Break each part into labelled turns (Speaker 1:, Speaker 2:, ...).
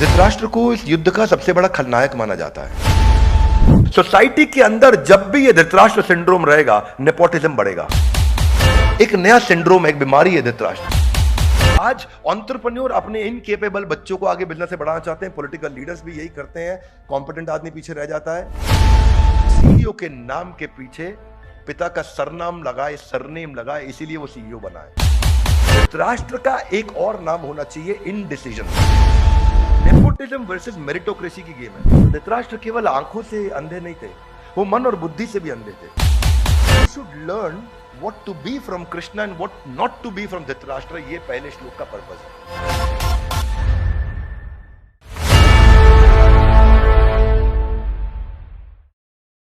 Speaker 1: धृतराष्ट्र को इस युद्ध का सबसे बड़ा खलनायक माना जाता है। सोसाइटी के अंदर जब भी ये धृतराष्ट्र सिंड्रोम रहेगा, नेपोटिज्म बढ़ेगा। एक नया सिंड्रोम, एक बीमारी है धृतराष्ट्र। आज एंटरप्रेन्योर अपने इनकेपेबल बच्चों को आगे बिजनेस से बढ़ाना चाहते हैं। पॉलिटिकल लीडर्स भी यही करते हैं। कॉम्पिटेंट आदमी पीछे रह जाता है। सीईओ के नाम के पीछे पिता का सरनाम लगाए, सरनेम लगाए, इसीलिए वो सीईओ बना है। धृतराष्ट्र का एक और नाम होना चाहिए इनडिसीजन। नेपोटिज्म वर्सेस मेरिटोक्रेसी की गेम है। धृतराष्ट्र केवल आंखों से अंधे नहीं थे, वो मन और बुद्धि से भी अंधे थे। You should learn what to be from Krishna and what not to be from Dhritarashtra. ये पहले श्लोक का पर्पस है।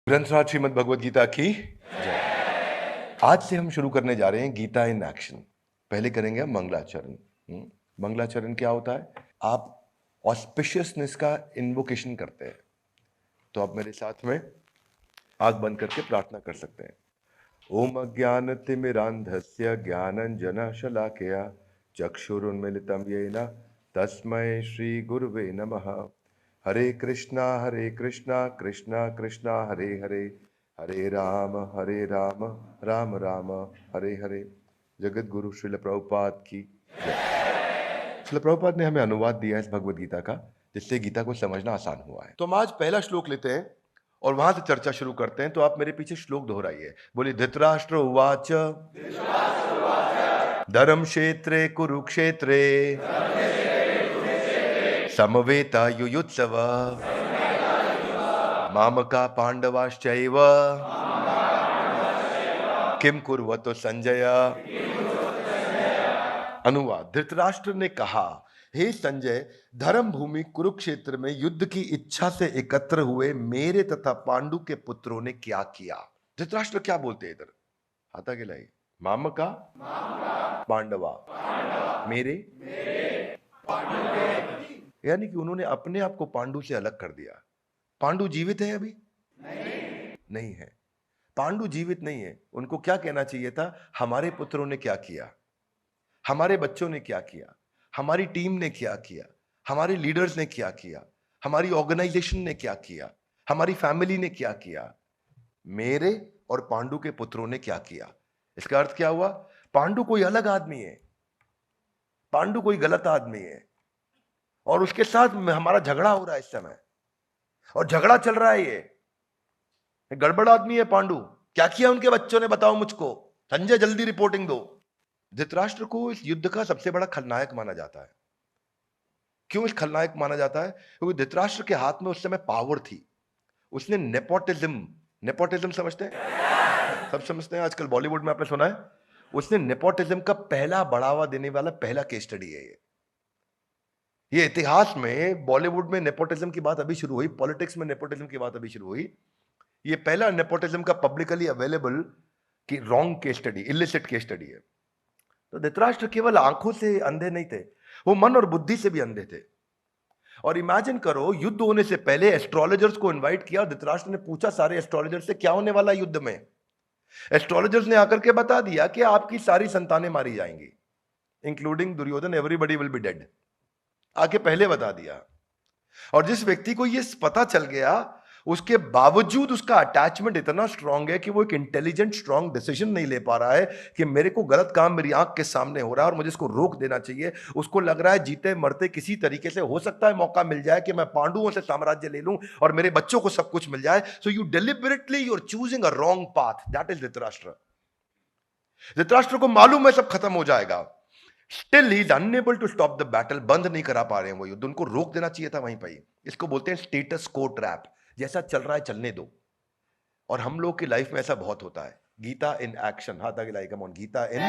Speaker 1: ग्रंथराज श्रीमद् भगवद गीता की जय। आज से हम शुरू करने जा रहे हैं गीता इन एक्शन। पहले करेंगे हम मंगलाचरण। मंगलाचरण क्या होता है? आप ऑस्पिशियसनेस का इन्वोकेशन करते हैं। तो आप मेरे साथ में आंख बंद करके प्रार्थना कर सकते हैं। ओम अज्ञानतिमिरान्धस्य ज्ञानञ्जनशलाकया चक्षुरुन्मीलितं येन तस्मै श्री गुरुवे नमः। हरे कृष्णा कृष्णा कृष्णा हरे हरे, हरे राम राम राम हरे हरे। जगत गुरु श्रील प्रभुपाद की जय। श्रील प्रभुपाद ने हमें अनुवाद दिया है इस भगवद गीता का, जिससे गीता को समझना आसान हुआ है। तो हम आज पहला श्लोक लेते हैं और वहां से चर्चा शुरू करते हैं। तो आप मेरे पीछे श्लोक दोहराइए। बोलिए, धृतराष्ट्र उवाच धर्म क्षेत्रे कुरुक्षेत्रे समवेता युयुत्सव मामका पांडवाश्चैव किम कुर्वतो संजय। अनुवाद। धृतराष्ट्र ने कहा, हे संजय, धर्म भूमि कुरुक्षेत्र में युद्ध की इच्छा से एकत्र हुए मेरे तथा पांडु के पुत्रों ने क्या किया। धृतराष्ट्र क्या बोलते हैं इधर? हाथा के लाई। मामका पांडवा मेरे यानी कि उन्होंने अपने आप को पांडु से अलग कर दिया। पांडु जीवित है अभी? नहीं है। पांडु जीवित नहीं है। उनको क्या कहना चाहिए था? हमारे पुत्रों ने क्या किया, हमारे बच्चों ने क्या किया, हमारी टीम ने क्या किया, हमारे लीडर्स ने क्या किया, हमारी ऑर्गेनाइजेशन ने क्या किया, हमारी फैमिली ने क्या किया, मेरे और पांडु के पुत्रों ने क्या किया। इसका अर्थ क्या हुआ? पांडु कोई अलग आदमी है, पांडु कोई गलत आदमी है और उसके साथ हमारा झगड़ा हो रहा है इस समय, और झगड़ा चल रहा है। ये गड़बड़ आदमी है पांडु। क्या किया उनके बच्चों ने, बताओ मुझको। संजय जल्दी रिपोर्टिंग दो। धृतराष्ट्र को इस युद्ध का सबसे बड़ा खलनायक माना जाता है। क्यों इस खलनायक माना जाता है? क्योंकि धृतराष्ट्र के हाथ में उस समय पावर थी। उसने नेपोटिज्म समझते हैं? सब समझते हैं। आजकल बॉलीवुड में आपने सुना है, उसने नेपोटिज्म का पहला बढ़ावा देने वाला पहला केस स्टडी है ये इतिहास में। बॉलीवुड में नेपोटिज्म की बात अभी शुरू हुई, पॉलिटिक्स में नेपोटिज्म की बात अभी शुरू हुई। ये पहला नेपोटिज्म का पब्लिकली अवेलेबल की wrong case study, illicit case study है। तो धृतराष्ट्र केवल आंखों से अंधे नहीं थे, वो मन और बुद्धि से भी अंधे थे। और इमेजिन करो, युद्ध होने से पहले एस्ट्रोलॉजर्स को इनवाइट किया। धृतराष्ट्र ने पूछा सारे एस्ट्रोलॉजर्स से, क्या होने वाला है युद्ध में? एस्ट्रोलॉजर्स ने आकर के बता दिया कि आपकी सारी संतानें मारी जाएंगी, including Duryodhan. Everybody will be dead. आके पहले बता दिया। और जिस व्यक्ति को यह पता चल गया, उसके बावजूद उसका अटैचमेंट इतना स्ट्रांग है कि वो एक इंटेलिजेंट स्ट्रांग डिसीजन नहीं ले पा रहा है कि मेरे को गलत काम मेरी आंख के सामने हो रहा है और मुझे इसको रोक देना चाहिए। उसको लग रहा है जीते मरते किसी तरीके से हो सकता है मौका मिल जाए कि मैं पांडुओं से साम्राज्य ले लूं और मेरे बच्चों को सब कुछ मिल जाए। So you deliberately you are choosing a wrong path. That is Dhritarashtra. Dhritarashtra को मालूम है सब खत्म हो जाएगा, still he is unable to stop the battle. बंद नहीं करा पा रहे हैं वो युद्ध, उनको रोक देना चाहिए था वहीं पर। इसको बोलते हैं स्टेटस को ट्रैप। जैसा चल रहा है चलने दो। और हम लोग की लाइफ में ऐसा बहुत होता है। Gita in action. हाथ आगे लाइक ऑन गीता इन।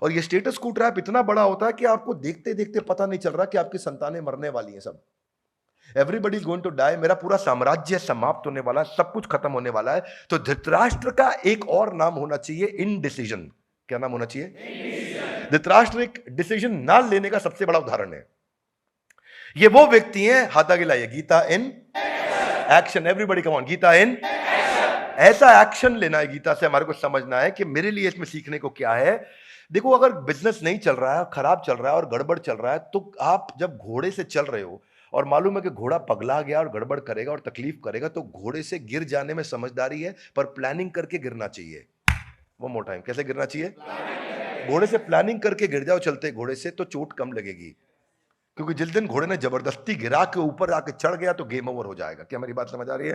Speaker 1: और ये स्टेटस को ट्रैप इतना बड़ा होता है कि आपको देखते देखते पता नहीं चल रहा कि आपकी संतानें मरने वाली हैं। सब everybody is going to die. मेरा पूरा साम्राज्य समाप्त होने वाला है, सब कुछ खत्म होने वाला है। तो धृतराष्ट्र का एक और नाम होना चाहिए इनडिसीजन। क्या नाम होना चाहिए? धृतराष्ट्र एक डिसीजन ना लेने का सबसे बड़ा उदाहरण है। ये वो व्यक्ति हैं, हाथ आगे लाइए, Gita in action. Everybody come on, Gita in ऐसा एक्शन लेना है। गीता से हमारे को समझना है कि मेरे लिए इसमें सीखने को क्या है। देखो, अगर बिजनेस नहीं चल रहा है, खराब चल रहा है और गड़बड़ चल रहा है, तो आप जब घोड़े से चल रहे हो और मालूम है कि घोड़ा पगला गया और गड़बड़ करेगा और तकलीफ करेगा, तो घोड़े से गिर जाने में समझदारी है, पर प्लानिंग करके गिरना चाहिए। वो मोर टाइम, कैसे गिरना चाहिए? घोड़े से प्लानिंग करके गिर जाओ चलते घोड़े से तो चोट कम लगेगी, क्योंकि जिस दिन घोड़े ने जबरदस्ती गिरा के ऊपर आके चढ़ गया तो गेम ओवर हो जाएगा। क्या मेरी बात समझ आ रही है?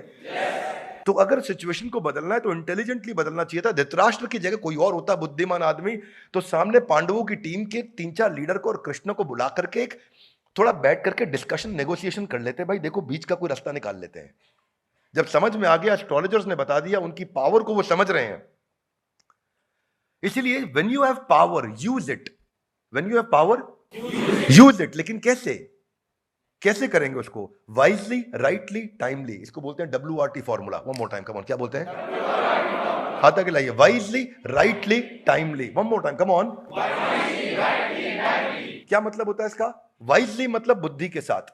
Speaker 1: तो अगर सिचुएशन को बदलना है तो इंटेलिजेंटली बदलना चाहिए था। धृतराष्ट्र की जगह कोई और होता बुद्धिमान आदमी, तो सामने पांडवों की टीम के 3-4 लीडर को और कृष्ण को बुला करके एक थोड़ा बैठ करके डिस्कशन नेगोशिएशन कर लेते, भाई देखो बीच का कोई रास्ता निकाल लेते हैं। जब समझ में आ गया, एस्ट्रोलॉजर्स ने बता दिया, उनकी पावर को वो समझ रहे हैं। इसलिए when you have power use it, when you have power use it. लेकिन कैसे कैसे करेंगे उसको? Wisely, rightly, timely. इसको बोलते हैं WRT formula. One more time, come on, क्या बोलते हैं? हाथ आगे लाइए। Wisely, rightly, timely. One more time, come on. क्या मतलब होता है इसका? वाइजली मतलब बुद्धि के साथ,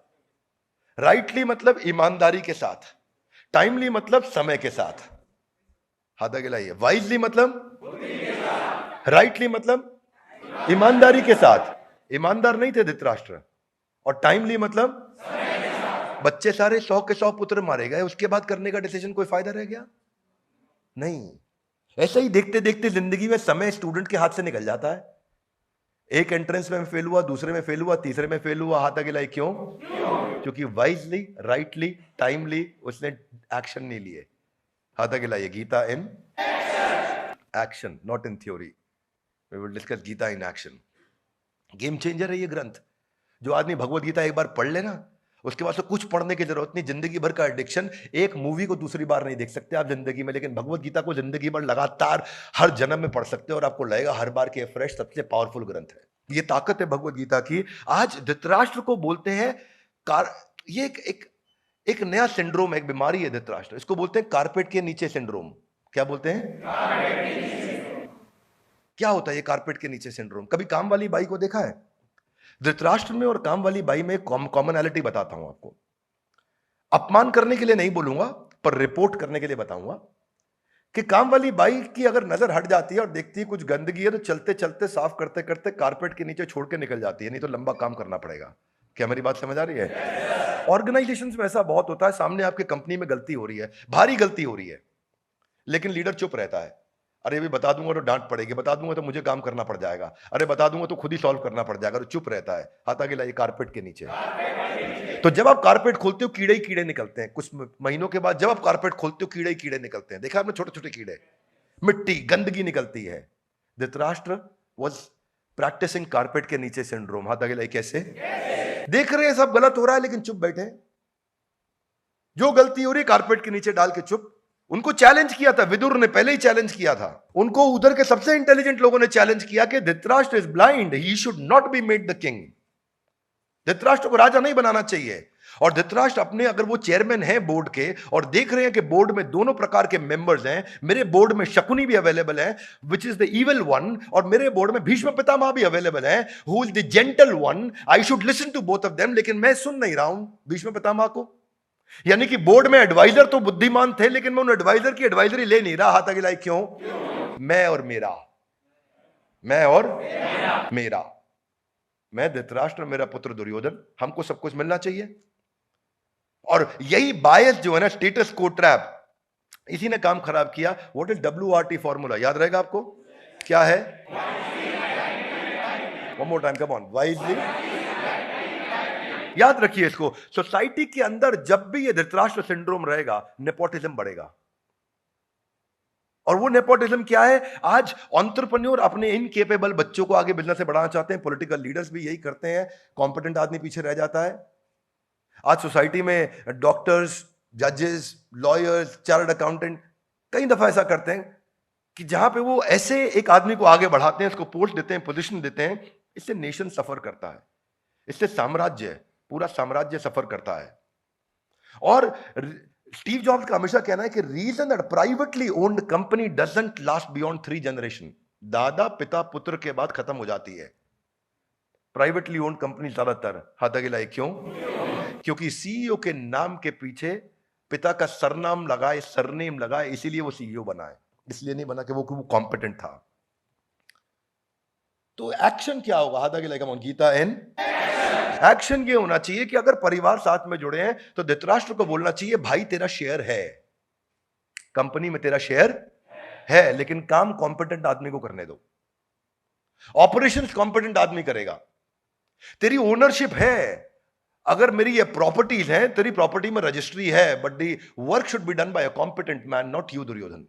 Speaker 1: राइटली मतलब ईमानदारी के साथ, टाइमली मतलब समय के साथ। हाथ आगे लाइए। वाइजली मतलब, राइटली मतलब ईमानदारी के साथ। ईमानदार नहीं थे धृतराष्ट्र। और टाइमली मतलब बच्चे सारे 100 के 100 पुत्र मारे गए, उसके बाद करने का डिसीजन कोई फायदा रह गया? नहीं। ऐसे ही देखते देखते जिंदगी में समय स्टूडेंट के हाथ से निकल जाता है। एक एंट्रेंस में फेल हुआ, दूसरे में फेल हुआ, तीसरे में फेल हुआ, हाथ आगे लाई। क्यों? क्योंकि वाइजली, राइटली, टाइमली उसने एक्शन नहीं लिए। हाथ आगे लाइए। Gita in action, not in theory. We will discuss Gita in action. Game changer है ये ग्रंथ। जो आदमी भगवत गीता एक बार पढ़ लेना, उसके बाद से कुछ पढ़ने की जरूरत नहीं। जिंदगी भर का एडिक्शन, एक मूवी को दूसरी बार नहीं देख सकते आप जिंदगी में, लेकिन भगवत गीता को जिंदगी भर लगातार हर जन्म में पढ़ सकते हो और आपको लगेगा हर बार के फ्रेश, सबसे पावरफुल ग्रंथ है। ये ताकत है भगवत गीता की। आज धृतराष्ट्र को बोलते हैं ये एक नया सिंड्रोम है, एक बीमारी है धृतराष्ट्र। इसको बोलते हैं कारपेट के नीचे सिंड्रोम। क्या बोलते हैं? क्या होता है ये कारपेट के नीचे सिंड्रोम? कभी काम वाली बाई को देखा है? धृतराष्ट्र में और काम वाली बाई में कॉमनैलिटी बताता हूं आपको। अपमान करने के लिए नहीं बोलूंगा, पर रिपोर्ट करने के लिए बताऊंगा कि काम वाली बाई की अगर नजर हट जाती है और देखती है कुछ गंदगी है, तो चलते चलते साफ करते करते कारपेट के नीचे छोड़ के निकल जाती है, नहीं तो लंबा काम करना पड़ेगा। क्या मेरी बात समझ आ रही है? ऑर्गेनाइजेशंस में ऐसा बहुत होता है, सामने आपके कंपनी में गलती हो रही है, भारी गलती हो रही है, लेकिन लीडर चुप रहता है। अरे भी बता दूंगा तो डांट पड़ेगी, बता दूंगा तो मुझे काम करना पड़ जाएगा, अरे बता दूंगा तो खुद ही सॉल्व करना पड़ जाएगा, तो चुप रहता है। हाथ आगे लाइए। कारपेट के नीचे। तो जब आप कारपेट खोलते हो, कीड़े ही कीड़े निकलते हैं। कुछ महीनों के बाद जब आप कारपेट खोलते हो, कीड़े ही कीड़े निकलते हैं। देखा आपने? छोटे छोटे कीड़े, मिट्टी, गंदगी निकलती है। धृतराष्ट्र वाज प्रैक्टिसिंग कारपेट के नीचे सिंड्रोम। हाथ आगे लाइए। कैसे? देख रहे हैं सब गलत हो रहा है, लेकिन चुप बैठे। जो गलती हो रही कारपेट के नीचे डाल के चुप। उनको चैलेंज किया था, विदुर ने पहले ही चैलेंज किया था उनको। उधर के सबसे इंटेलिजेंट लोगों ने चैलेंज किया कि Dhritarashtra is blind, he should not be made the king. Dhritarashtra को राजा नहीं बनाना चाहिए। और धृतराष्ट्र अपने, अगर वो चेयरमैन है बोर्ड के और देख रहे हैं कि बोर्ड में दोनों प्रकार के मेंबर्स हैं, मेरे बोर्ड में शकुनी भी अवेलेबल है which is the evil one, और मेरे बोर्ड में भीष्म पितामह भी अवेलेबल है who is the gentle one, I should listen to both of them, लेकिन मैं सुन नहीं रहा हूं भीष्म पितामह को। यानी कि बोर्ड में एडवाइजर तो बुद्धिमान थे, लेकिन मैं उन एडवाइजर की एडवाइजरी ले नहीं रहा। हाथ आगे लाइए। क्यों? मैं और मेरा, मैं और मेरा, मैं धृतराष्ट्र, मेरा पुत्र दुर्योधन, हमको सब कुछ मिलना चाहिए। और यही बायस जो है ना, स्टेटस को ट्रैप, इसी ने काम खराब किया। What is WRT formula? याद रहेगा आपको? क्या है? One more time, come on. Wisely, याद रखिए इसको। सोसाइटी के अंदर जब भी ये धृतराष्ट्र सिंड्रोम रहेगा, नेपोटिज्म बढ़ेगा। और वो नेपोटिज्म क्या है? आज एंटरप्रेन्योर अपने इनकेपेबल बच्चों को आगे बिजनेस से बढ़ाना चाहते हैं, पॉलिटिकल लीडर्स भी यही करते हैं, कॉम्पिटेंट आदमी पीछे रह जाता है। आज सोसाइटी में डॉक्टर्स, जजेस, लॉयर्स, चार्टर्ड अकाउंटेंट कई दफा ऐसा करते हैं कि जहां पे वो ऐसे एक आदमी को आगे बढ़ाते हैं, उसको पोस्ट देते हैं, पोजीशन देते हैं, इससे नेशन सफर करता है, इससे साम्राज्य, पूरा साम्राज्य सफर करता है। और स्टीव जॉब्स का हमेशा कहना है कि reason that privately owned company doesn't last beyond 3 generation, दादा पिता पुत्र के बाद खत्म हो जाती है प्राइवेटली ओन्ड कंपनी ज्यादातर। हाथ आगे लाइए। क्यों? क्योंकि सीईओ के नाम के पीछे पिता का सरनाम लगाए, सरनेम लगाए, इसीलिए वो सीईओ बना है, इसलिए नहीं बना कि वो कॉम्पिटेंट था। तो एक्शन क्या होगा? हाथ आगे लाइए। गीता इन एक्शन ये होना चाहिए कि अगर परिवार साथ में जुड़े हैं तो धृतराष्ट्र को बोलना चाहिए, भाई तेरा शेयर है, कंपनी में तेरा शेयर है, लेकिन काम कॉम्पिटेंट आदमी को करने दो, ऑपरेशंस कॉम्पिटेंट आदमी करेगा। तेरी ओनरशिप है, अगर मेरी ये प्रॉपर्टीज हैं, तेरी प्रॉपर्टी में रजिस्ट्री है, but the work should be done by a competent man, not you Duryodhan.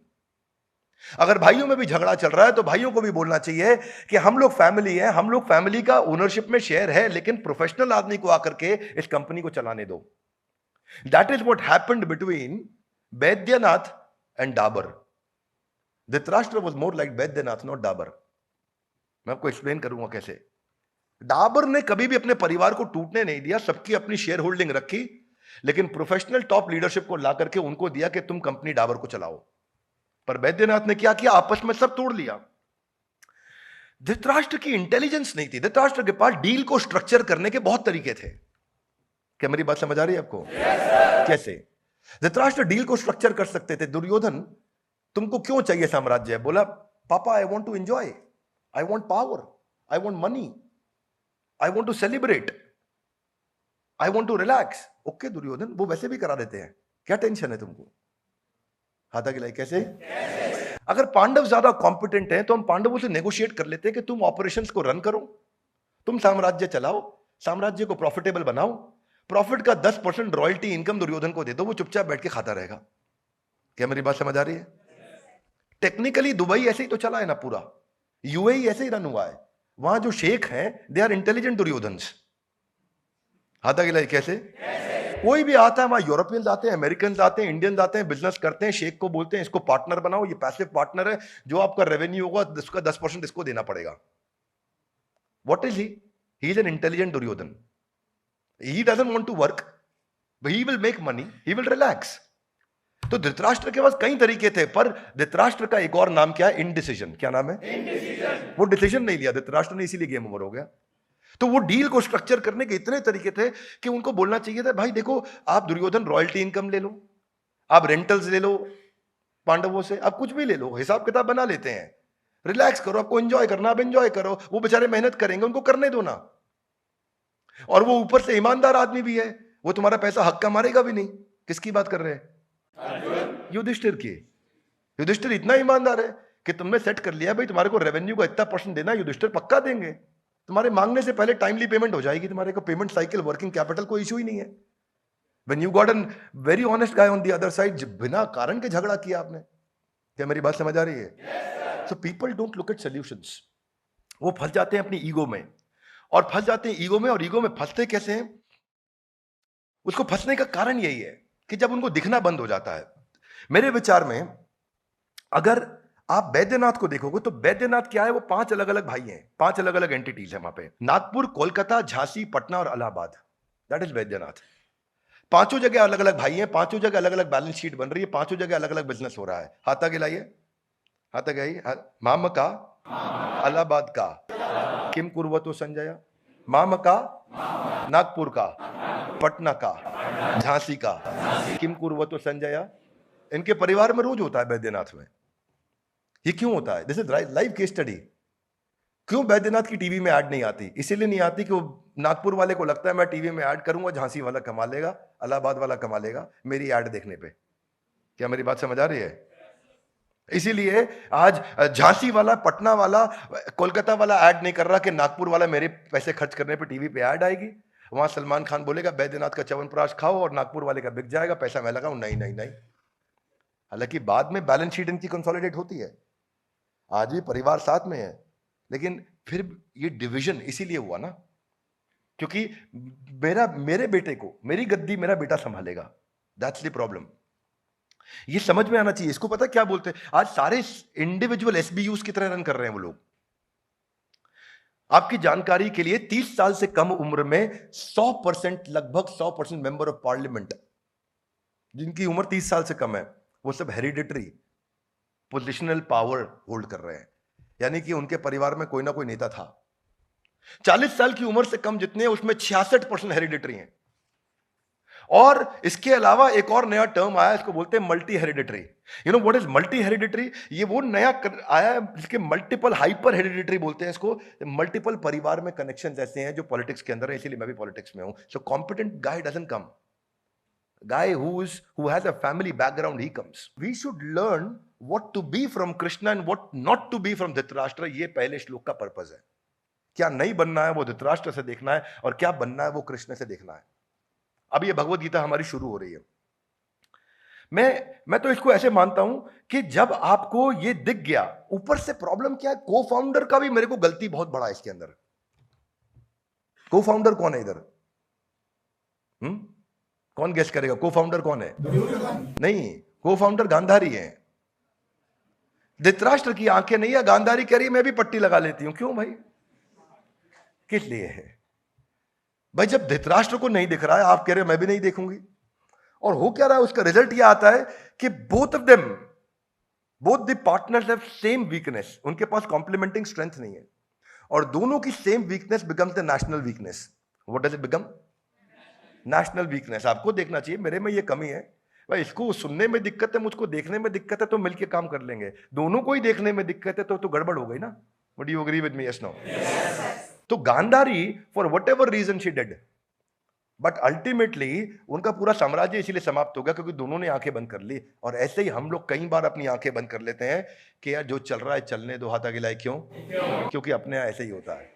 Speaker 1: अगर भाइयों में भी झगड़ा चल रहा है तो भाइयों को भी बोलना चाहिए कि हम लोग फैमिली हैं, हम लोग फैमिली का ओनरशिप में शेयर है, लेकिन प्रोफेशनल आदमी को आकर के इस कंपनी को चलाने दो। That is what happened between Baidyanath and Dabur. Dhritarashtra was more like Baidyanath, not Dabur. मैं आपको एक्सप्लेन करूंगा कैसे। डाबर ने कभी भी अपने परिवार को टूटने नहीं दिया, सबकी अपनी शेयर होल्डिंग रखी, लेकिन प्रोफेशनल टॉप लीडरशिप को ला करके उनको दिया कि तुम कंपनी डाबर को चलाओ। पर बैद्यनाथ ने क्या किया, आपस में सब तोड़ लिया। धृतराष्ट्र की इंटेलिजेंस नहीं थी, धृतराष्ट्र के पास डील को स्ट्रक्चर करने के बहुत तरीके थे। क्या मेरी बात समझ आ रही है आपको? कैसे धृतराष्ट्र डील को स्ट्रक्चर कर सकते थे। दुर्योधन, तुमको क्यों चाहिए साम्राज्य? बोला, papa I want to enjoy, I want power, I want money, I want to celebrate, I want to relax. Okay Duryodhan, वो वैसे भी करा देते हैं, क्या टेंशन है तुमको? हाथा गिलाई कैसे? अगर पांडव ज्यादा कॉम्पिटेंट हैं तो हम पांडवों से नेगोशिएट कर लेते हैं कि तुम ऑपरेशंस को रन करो, तुम साम्राज्य चलाओ, साम्राज्य को प्रॉफिटेबल बनाओ, प्रॉफिट का 10% रॉयल्टी इनकम दुर्योधन को दे दो, वो चुपचाप बैठ के खाता रहेगा। क्या मेरी बात समझ आ रही है? टेक्निकली दुबई ऐसे ही तो चला है ना, पूरा यूएई ऐसे ही रन हुआ है। वहां जो शेख हैं दे आर इंटेलिजेंट दुर्योधन्स। हाथा गिलाई कैसे? कोई भी आता है, वहां यूरोपियंस आते हैं, अमेरिकन आते हैं, इंडियंस आते हैं, बिजनेस करते हैं, शेख को बोलते हैं इसको पार्टनर बनाओ, ये पैसिव पार्टनर है, जो आपका रेवेन्यू होगा उसका 10% इसको देना पड़ेगा। What is he? He is an intelligent Duryodhan. He doesn't want to work, he will make money, he will relax. तो धृतराष्ट्र के पास कई तरीके थे, पर धृतराष्ट्र का एक और नाम क्या है? इनडिसीजन। क्या नाम है? इनडिसीजन। वो डिसीजन नहीं लिया धृतराष्ट्र ने, इसीलिए गेम ओवर हो गया। तो वो डील को स्ट्रक्चर करने के इतने तरीके थे कि उनको बोलना चाहिए था, भाई देखो आप दुर्योधन रॉयल्टी इनकम ले लो, आप रेंटल्स ले लो पांडवों से, आप कुछ भी ले लो, हिसाब किताब बना लेते हैं, रिलैक्स करो, आपको एंजॉय करना आप एंजॉय करो, वो बेचारे मेहनत करेंगे, उनको करने दो ना। और वो ऊपर से ईमानदार आदमी भी है, वो तुम्हारा पैसा हक का मारेगा भी नहीं। किसकी बात कर रहे हैं? युधिष्ठिर की। युधिष्ठिर इतना ईमानदार है कि तुमने सेट कर लिया भाई तुम्हारे को रेवेन्यू का इतना % देना, युधिष्ठिर पक्का देंगे, तुम्हारे मांगने से पहले टाइमली पेमेंट हो जाएगी, तुम्हारे को पेमेंट साइकिल, वर्किंग कैपिटल कोई इशू ही नहीं है। When you got a very honest guy on the other side, बिना कारण के झगड़ा किया आपने। क्या मेरी बात समझ आ रही है? So people don't look at solutions. वो फंस जाते हैं अपनी ईगो में, और फंस जाते हैं ईगो में, और ईगो में फंसते कैसे हैं? उसको फंसने का कारण यही है कि जब उनको दिखना बंद हो जाता है। मेरे विचार में अगर आप बैद्यनाथ को देखोगे तो बैद्यनाथ क्या है? वो 5 अलग अलग भाई हैं, 5 अलग अलग एंटिटीज है वहां पे, नागपुर, कोलकाता, झांसी, पटना और इलाहाबाद। That is Baidyanath. 5 जगह अलग अलग भाई हैं, 5 जगह अलग अलग बैलेंस शीट बन रही है, 5 जगह अलग अलग बिजनेस हो रहा है। हाथा गिलाइए, हाथा गिलाइए। माम का, इलाहाबाद का, किम कुर्वतो संजय, माम का, नागपुर का, पटना का, झांसी का, किम कुर्वतो संजय। इनके परिवार में रोज होता है बैद्यनाथ में। ये क्यों होता है? This is live case study. क्यों बैद्यनाथ की टीवी में ऐड नहीं आती? इसीलिए नहीं आती कि वो नागपुर वाले को लगता है मैं टीवी में ऐड करूंगा, झांसी वाला कमा लेगा, इलाहाबाद वाला कमा लेगा मेरी ऐड देखने पे। क्या मेरी बात समझ आ रही है? इसीलिए आज झांसी वाला, पटना वाला, कोलकाता वाला ऐड नहीं कर रहा कि नागपुर वाला मेरे पैसे खर्च करने पे टीवी पे ऐड आएगी। वहां सलमान खान बोलेगा बैद्यनाथ का च्यवनप्राश खाओ और नागपुर वाले का बिक जाएगा, पैसा मैं लगाऊं। नहीं नहीं नहीं। हालांकि बाद में बैलेंस शीट इनकी कंसोलिडेट होती है, आज भी परिवार साथ में है, लेकिन फिर ये डिवीजन इसीलिए हुआ ना क्योंकि मेरे बेटे को, मेरी गद्दी मेरा बेटा संभालेगा। That's the problem. ये समझ में आना चाहिए। इसको पता क्या बोलते हैं? आज सारे इंडिविजुअल एसबीयूज की तरह रन कर रहे हैं वो लोग। आपकी जानकारी के लिए 30 साल से कम उम्र में 100%, लगभग 100% मेंबर ऑफ पार्लियामेंट जिनकी उम्र 30 साल से कम है, वो सब हेरिडिटरी पोजिशनल पावर होल्ड कर रहे हैं, यानी कि उनके परिवार में कोई ना कोई नेता था। 40 साल की उम्र से कम जितने हैं उसमें 66% हेरिडिटरी हैं, और इसके अलावा एक और नया टर्म आया, इसको बोलते हैं multi hereditary. You know what is multi hereditary? ये वो नया आया है जिसके मल्टीपल हाइपर हेरिडिटरी बोलते हैं इसको। मल्टीपल परिवार में कनेक्शंस ऐसे हैं जो पॉलिटिक्स के अंदर है, इसीलिए मैं भी पॉलिटिक्स में हूं। So competent guy doesn't come, guy who has a family background, he comes. We should learn what to be from Krishna and what not to be from Dhritarashtra. ये पहले श्लोक का पर्पस है। क्या नहीं बनना है वो धृतराष्ट्र से देखना है, और क्या बनना है वो कृष्ण से देखना है। अब ये भगवत गीता हमारी शुरू हो रही है। मैं तो इसको ऐसे मानता हूं कि जब आपको ये दिख गया, ऊपर से प्रॉब्लम क्या है, को फाउंडर का भी मेरे को गलती बहुत बड़ा है इसके अंदर। को फाउंडर कौन है इधर? कौन गेस करेगा को फाउंडर कौन है? नहीं, को फाउंडर गांधारी है। धृतराष्ट्र की आंखें नहीं है, गांधारी कह रही है मैं भी पट्टी लगा लेती हूं। क्यों भाई? किस लिए है भाई? जब धृतराष्ट्र को नहीं दिख रहा है, आप कह रहे हो मैं भी नहीं देखूंगी, और हो क्या रहा है, उसका रिजल्ट यह आता है कि both the partners have same weakness. उनके पास कॉम्प्लीमेंटिंग स्ट्रेंथ नहीं है, और दोनों की same weakness becomes the national weakness. What does it become? National weakness. आपको देखना चाहिए मेरे में ये कमी है भाई, इसको सुनने में दिक्कत है, मुझको देखने में दिक्कत है, तो मिलके काम कर लेंगे। दोनों को ही देखने में दिक्कत है तो गड़बड़ हो गई ना। Would you agree with me? Yes no? तो Gandhari for whatever reason she did, but ultimately उनका पूरा साम्राज्य इसीलिए समाप्त हो गया क्योंकि दोनों ने आंखें बंद कर ली। और ऐसे ही हम लोग कई बार अपनी आंखें बंद कर लेते हैं कि यार जो चल रहा है चलने दो, हाथ आगे लाए। क्यों? क्योंकि अपने यहाँ ऐसे ही होता है।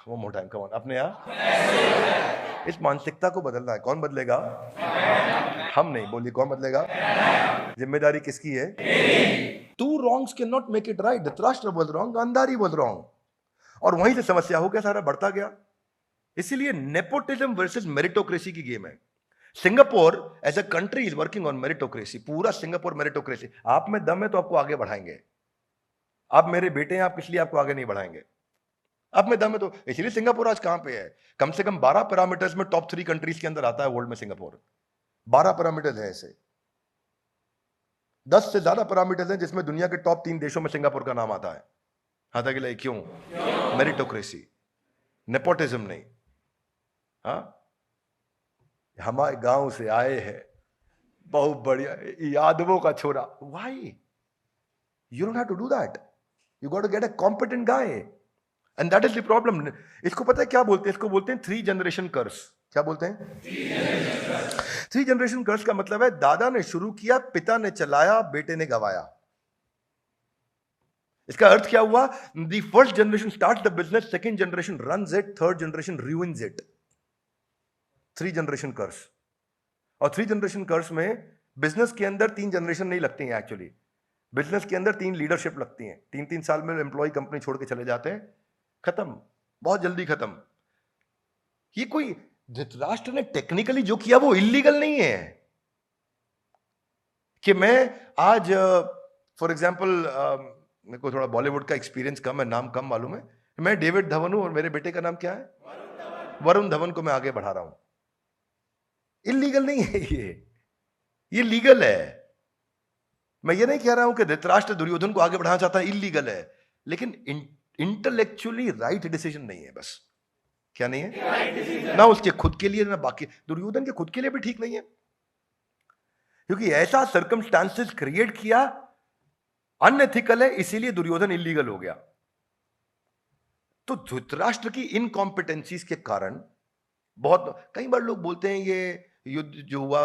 Speaker 1: वो मोटा टाइम कौन अपने यहाँ? इस मानसिकता को बदलना है। कौन बदलेगा? हम नहीं। बोलिए कौन बदलेगा? जिम्मेदारी किसकी है? Two wrongs can not make it right. Dhritarashtra बोल रॉन्ग, गांधारी बोल रॉन्ग, और वहीं से समस्या हो गया, सारा बढ़ता गया। इसीलिए नेपोटिज्म वर्सेस मेरिटोक्रेसी की गेम है। Singapore as a country is working on meritocracy. पूरा सिंगापुर मेरिटोक्रेसी। आप में दम है तो आपको आगे बढ़ाएंगे। आप मेरे बेटे हैं, आप किस लिए आपको आगे नहीं बढ़ाएंगे? आप में दम है तो। इसलिए सिंगापुर आज कहां पे है? कम से कम 12 पैरामीटर्स में टॉप 3 कंट्रीज के अंदर आता है वर्ल्ड में सिंगापुर। 12 पैरामीटर्स हैं ऐसे, 10 से ज्यादा पैरामीटर्स हैं जिसमें दुनिया के टॉप 3 देशों में सिंगापुर का नाम आता है। हाथ आगे लाइए। क्यों? मेरिटोक्रेसी, नेपोटिज्म नहीं। हाँ, हमारे गांव से आए हैं, बहुत बढ़िया, यादवों का छोरा। Why? You don't have to do that. You got to get a competent guy, and that is the problem. इसको पता है क्या बोलते हैं? इसको बोलते हैं 3 जनरेशन कर्स। क्या बोलते हैं? 3 जनरेशन कर्स का मतलब है दादा ने शुरू किया, पिता ने चलाया, बेटे ने गवाया। इसका अर्थ क्या हुआ? The first generation start the business, second generation runs it, third generation ruins it. 3 generation curse. और 3 जनरेशन कर्स में बिजनेस के अंदर 3 जनरेशन नहीं लगती हैं। एक्चुअली बिजनेस के अंदर 3 लीडरशिप लगती हैं। 3-3 साल में एम्प्लॉय कंपनी छोड़ के चले जाते हैं, खत्म, बहुत जल्दी खत्म। ये कोई धृतराष्ट्र ने टेक्निकली जो किया वो इलीगल नहीं है। कि मैं आज फॉर एग्जांपल, मेरे को थोड़ा बॉलीवुड का एक्सपीरियंस कम है, नाम कम मालूम है। मैं डेविड धवन हूं और मेरे बेटे का नाम क्या है? वरुण धवन को मैं आगे बढ़ा रहा हूं। इलीगल नहीं है ये लीगल है। मैं ये नहीं कह रहा हूं कि धृतराष्ट्र दुर्योधन को आगे बढ़ाना चाहता है, इलीगल है, लेकिन इंटेलेक्चुअली राइट डिसीजन नहीं है। बस क्या नहीं है? ना उसके खुद के लिए, ना बाकी। दुर्योधन के खुद के लिए भी ठीक नहीं है, क्योंकि ऐसा सर्कमस्टांसेस क्रिएट किया, अनएथिकल है, इसीलिए दुर्योधन इलीगल हो गया। तो धृतराष्ट्र की इनकॉम्पिटेंसीज के कारण बहुत, कई बार लोग बोलते हैं ये युद्ध जो हुआ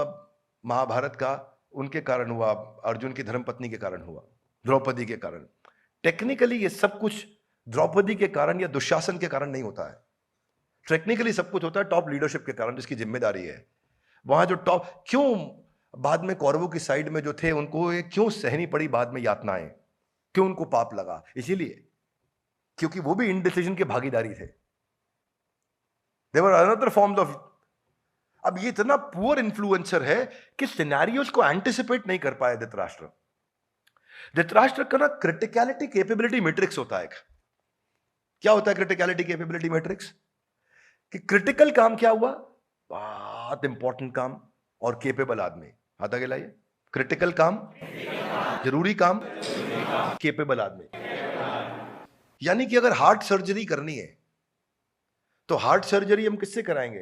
Speaker 1: महाभारत का उनके कारण हुआ, अर्जुन की धर्मपत्नी के कारण हुआ, द्रौपदी के कारण। टेक्निकली ये सब कुछ द्रौपदी के कारण या दुशासन के कारण नहीं होता है। टेक्निकली सब कुछ होता है टॉप लीडरशिप के कारण, जिसकी जिम्मेदारी है। वहां जो टॉप, क्यों बाद में कौरवों की साइड में जो थे उनको क्यों सहनी पड़ी बाद में यातनाएं, क्यों उनको पाप लगा? इसीलिए क्योंकि वो भी इनडिसीजन के भागीदारी थे। They were another forms of। अब ये इतना पुअर इन्फ्लुएंसर है कि सिनेरियोस को एंटिसिपेट नहीं कर पाए धृतराष्ट्र। धृतराष्ट्र का ना क्रिटिकलिटी कैपेबिलिटी मैट्रिक्स होता है। क्या होता है क्रिटिकलिटी कैपेबिलिटी मैट्रिक्स? कि क्रिटिकल काम क्या हुआ, बहुत इंपॉर्टेंट काम, और केपेबल आदमी। हाथ आगे लाइए। क्रिटिकल काम, जरूरी काम, केपेबल आदमी। यानी कि अगर हार्ट सर्जरी करनी है तो हार्ट सर्जरी हम किससे कराएंगे?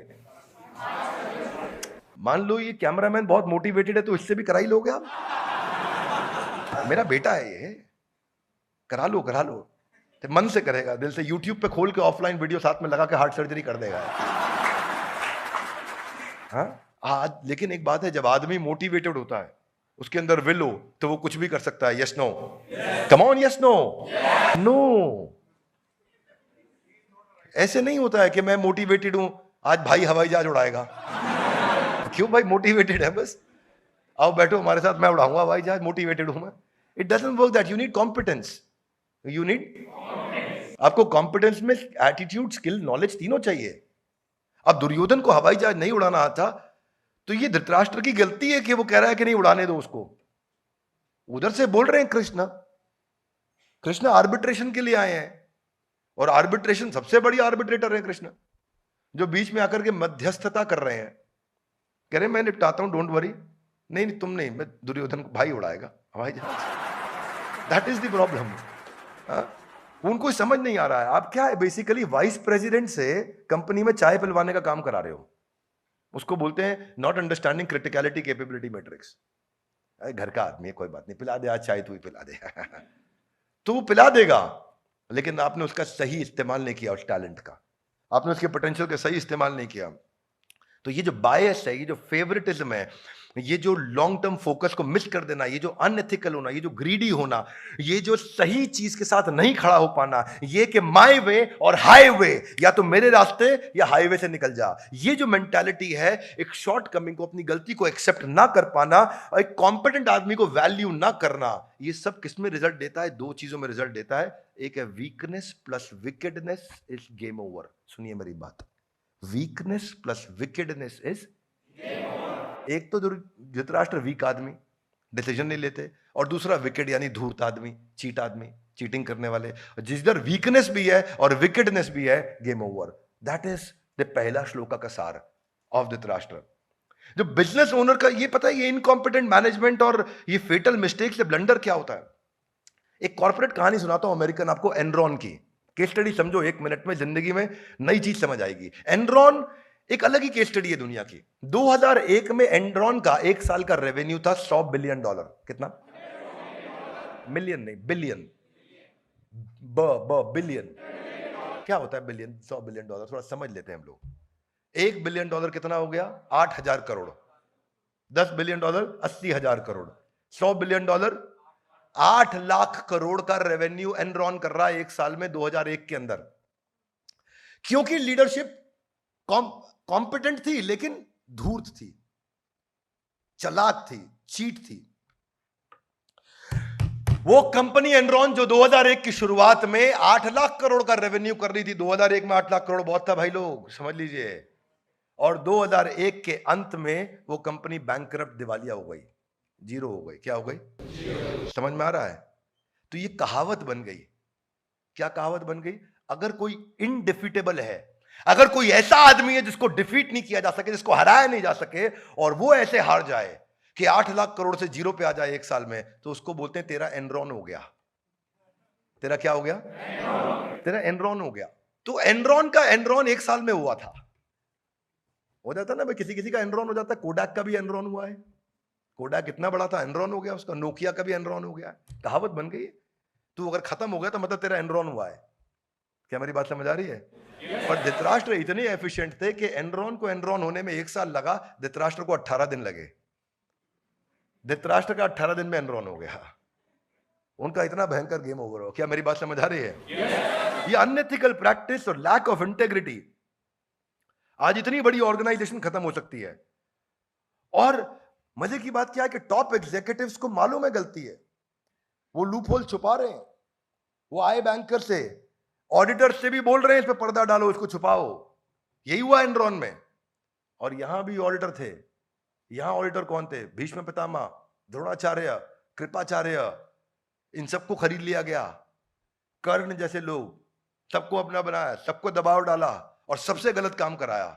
Speaker 1: मान लो ये कैमरामैन बहुत मोटिवेटेड है तो इससे भी करा ही लोगे आप। मेरा बेटा है ये, करा लो करा लो, तो मन से करेगा, दिल से। यूट्यूब पे खोल के ऑफलाइन वीडियो साथ में लगा के हार्ट सर्जरी कर देगा। हाँ आज लेकिन एक बात है, जब आदमी मोटिवेटेड होता है, उसके अंदर विल हो, तो वो कुछ भी कर सकता है। Yes no, come on, yes no, no. ऐसे नहीं होता है कि मैं मोटिवेटेड हूं, आज भाई हवाई जहाज उड़ाएगा। क्यों भाई, मोटिवेटेड है बस, आओ बैठो हमारे साथ, मैं उड़ाऊंगा हवाई जहाज, मोटिवेटेड हूं मैं। It doesn't work that, you need competence, you need, आपको कॉम्पिटेंस में एटीट्यूड, स्किल, नॉलेज तीनों चाहिए। अब दुर्योधन को हवाई जहाज नहीं उड़ाना आता, तो ये धृतराष्ट्र की गलती है कि वो कह रहा है कि नहीं उड़ाने दो उसको। उधर से बोल रहे हैं कृष्ण, कृष्ण आर्बिट्रेशन के लिए आए हैं, और आर्बिट्रेशन सबसे बड़ी आर्बिट्रेटर है कृष्ण, जो बीच में आकर के मध्यस्थता कर रहे हैं, कह रहे हैं मैं निपटाता हूं, डोंट वरी। नहीं नहीं तुम नहीं, मैं दुर्योधन को भाई उड़ाएगा हवाई जहाज। That is the problem. उनको समझ नहीं आ रहा है। आप क्या है, बेसिकली वाइस प्रेसिडेंट से कंपनी में चाय पिलवाने का काम करा रहे हो। उसको बोलते हैं not understanding criticality capability matrix. घर का आदमी है, कोई बात नहीं, पिला दे आज चाय, तू ही पिला दे। तो वो पिला देगा, लेकिन आपने उसका सही इस्तेमाल नहीं किया, उस टैलेंट का आपने उसके पोटेंशियल का सही इस्तेमाल नहीं किया। तो ये जो बायस है, ये जो फेवरेटिज्म है, ये जो लॉन्ग टर्म फोकस को मिस कर देना, ये जो अनएथिकल होना, ये जो ग्रीडी होना, ये जो सही चीज के साथ नहीं खड़ा हो पाना, ये कि माय वे और हाईवे, या तो मेरे रास्ते या हाईवे से निकल जा, ये जो मेंटालिटी है, एक शॉर्ट कमिंग को, अपनी गलती को एक्सेप्ट ना कर पाना, और एक कॉम्पिटेंट आदमी को वैल्यू ना करना, ये सब किस में रिजल्ट देता है? दो चीजों में रिजल्ट देता है। एक है weakness plus wickedness is game over. सुनिए मेरी बात, वीकनेस प्लस विकेडनेस इज, एक तो धृतराष्ट्र वीक आदमी, डिसीजन नहीं लेते, और दूसरा विकेट यानी धूर्त आदमी, चीट आदमी, चीटिंग करने वाले। जिधर वीकनेस भी है और विकेटनेस भी है, game over. That is the पहला श्लोका का सार ऑफ धृतराष्ट्र। जो बिजनेस ओनर का ये पता है, ये इनकॉम्पिटेंट मैनेजमेंट और ये फेटल मिस्टेक से ब्लंडर क्या होता है। एक कॉर्पोरेट कहानी सुनाता हूं अमेरिकन आपको, एनरॉन की। केस स्टडी समझो, 1 मिनट में जिंदगी में नई चीज समझ आएगी। एनरॉन एक अलग ही केस स्टडी है दुनिया की। 2001 में एनरॉन का 1 साल का रेवेन्यू था $100 बिलियन। कितना? मिलियन नहीं, बिलियन। बिलियन। क्या होता है बिलियन? $100 बिलियन, थोड़ा समझ लेते हैं हम लोग। $1 बिलियन कितना हो गया? 8,000 करोड़। $10 बिलियन 80,000 करोड़। $100 बिलियन 8 लाख करोड़ का रेवेन्यू एनरॉन कर रहा है 1 साल में, 2001 के अंदर। क्योंकि लीडरशिप कॉम्पिटेंट थी, लेकिन धूर्त थी, चलाक थी, चीट थी। वो कंपनी एनरॉन जो 2001 की शुरुआत में 8 लाख करोड़ का रेवेन्यू कर रही थी, 2001 में 8 लाख करोड़ बहुत था भाई लोग, समझ लीजिए। और 2001 के अंत में वो कंपनी बैंकरप्ट, दिवालिया हो गई, जीरो हो गई। क्या हो गई? समझ में आ रहा है? तो ये कहावत बन गई। क्या कहावत बन गई? अगर कोई इनडिफीटेबल है, अगर कोई ऐसा आदमी है जिसको डिफीट नहीं किया जा सके, जिसको हराया नहीं जा सके, और वो ऐसे हार जाए कि 8 लाख करोड़ से जीरो पे आ जाए 1 साल में, तो उसको बोलते हैं तेरा एनरॉन हो गया। तेरा क्या हो गया? तेरा एनरॉन हो गया। तो एनरॉन का एनरॉन 1 साल में हुआ था। हो जाता ना भाई, किसी किसी का एनरॉन हो जाता है। कोडैक का भी एनरॉन हुआ है। कोडैक इतना बड़ा था, एनरॉन हो गया उसका। नोकिया का भी एनरॉन हो गया। कहावत बन गई। तू अगर खत्म हो गया तो मतलब तेरा एनरॉन हुआ है। क्या मेरी बात समझ आ रही है? पर धृतराष्ट्र इतने एफिशिएंट थे कि एनरॉन को एनरॉन होने में 1 साल लगा, धृतराष्ट्र को 18 दिन लगे। धृतराष्ट्र का 18 दिन में एनरॉन हो गया। उनका इतना भयंकर गेम ओवर हो। क्या मेरी बात समझ आ रही है? ये अनएथिकल प्रैक्टिस और लैक ऑफ इंटेग्रिटी, आज इतनी बड़ी ऑर्गेनाइजेशन खत्म हो सकती है। और मजे की बात क्या है कि टॉप एग्जीक्यूटिव्स को मालूम है गलती है, वो लूप होल छुपा रहे हैं। वो आए बैंकर से, ऑडिटर से भी बोल रहे हैं इस पे पर्दा डालो, इसको छुपाओ। यही हुआ एनरॉन में। और यहां भी ऑडिटर थे। यहां ऑडिटर कौन थे? भीष्म पितामह, द्रोणाचार्य, कृपाचार्य, इन सबको खरीद लिया गया। कर्ण जैसे लोग, सबको अपना बनाया, सबको दबाव डाला और सबसे गलत काम कराया।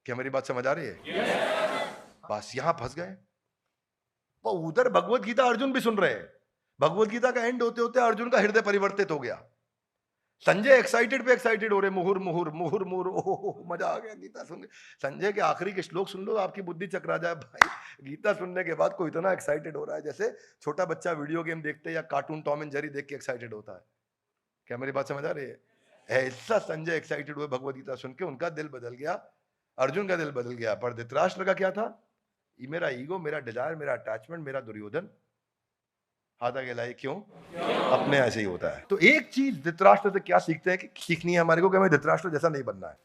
Speaker 1: क्या मेरी बात समझ आ रही है? बस यहां फंस गए। उधर भगवत गीता अर्जुन भी सुन रहे हैं। भगवत गीता का एंड होते होते अर्जुन का हृदय परिवर्तित हो गया। संजय एक्साइटेड पे एक्साइटेड हो रहे, मुहुर मुहुर मुहुर मुहुर, ओह मजा आ गया गीता सुन के। संजय के आखिरी के श्लोक सुन लो, आपकी बुद्धि चकरा जाए भाई। गीता सुनने के बाद कोई इतना एक्साइटेड हो रहा है जैसे छोटा बच्चा वीडियो गेम देखते या कार्टून टॉम एंड जेरी देख के एक्साइटेड होता है। क्या मेरी बात समझ आ रही है? ऐसा संजय एक्साइटेड हुए भगवद गीता सुन के, उनका दिल बदल गया, अर्जुन का दिल बदल गया। पर धृतराष्ट्र का क्या था? ये मेरा ईगो, मेरा डिजायर, मेरा अटैचमेंट, मेरा दुर्योधन हाथ आगे लाए। क्यों? अपने ऐसे ही होता है। तो एक चीज धृतराष्ट्र से क्या सीखते हैं कि सीखनी है हमारे को कि हमें धृतराष्ट्र जैसा नहीं बनना है।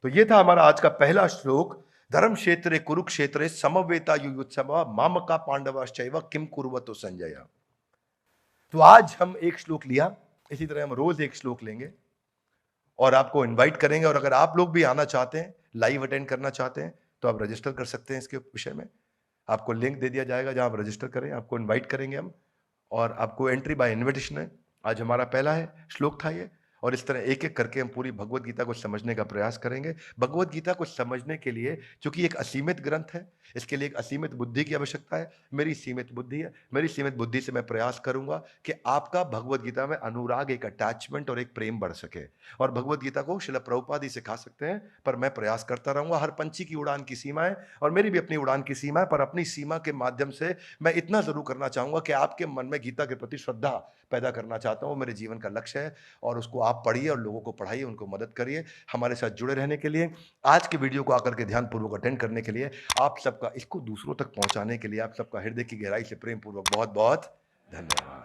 Speaker 1: तो ये था हमारा आज का पहला श्लोक। धर्म क्षेत्रे कुरुक्षेत्रे समवेता युयुत्सव मामका पांडवाश्चैव किम कुर्वतो संजय। तो आज हम एक श्लोक लिया, इसी तरह हम रोज एक श्लोक लेंगे और आपको इनवाइट करेंगे। और अगर आप लोग भी आना चाहते हैं, लाइव अटेंड करना चाहते हैं, तो आप रजिस्टर कर सकते हैं। इसके विषय में आपको लिंक दे दिया जाएगा जहां आप रजिस्टर करें, आपको इनवाइट करेंगे हम, और आपको एंट्री बाय इनविटेशन है। आज हमारा पहला है श्लोक था ये, और इस तरह एक एक करके हम पूरी भगवत गीता को समझने का प्रयास करेंगे। भगवत गीता को समझने के लिए, क्योंकि एक असीमित ग्रंथ है, इसके लिए एक असीमित बुद्धि की आवश्यकता है। मेरी सीमित बुद्धि है, मेरी सीमित बुद्धि से मैं प्रयास करूंगा कि आपका भगवत गीता में अनुराग, एक अटैचमेंट और एक प्रेम बढ़ सके। और भगवत गीता को श्रील प्रभुपाद ही सिखा सकते हैं, पर मैं प्रयास करता रहूंगा। हर पंछी की उड़ान की सीमा है, और मेरी भी अपनी उड़ान की सीमा है, पर अपनी सीमा के माध्यम से मैं इतना जरूर करना चाहूंगा कि आपके मन में गीता के प्रति श्रद्धा पैदा करना चाहता हूं। मेरे जीवन का लक्ष्य है, और उसको आप पढ़िए और लोगों को पढ़ाइए, उनको मदद करिए। हमारे साथ जुड़े रहने के लिए, आज के वीडियो को आकर के ध्यानपूर्वक अटेंड करने के लिए, आप सबका, इसको दूसरों तक पहुंचाने के लिए आप सबका हृदय की गहराई से प्रेम पूर्वक बहुत बहुत धन्यवाद।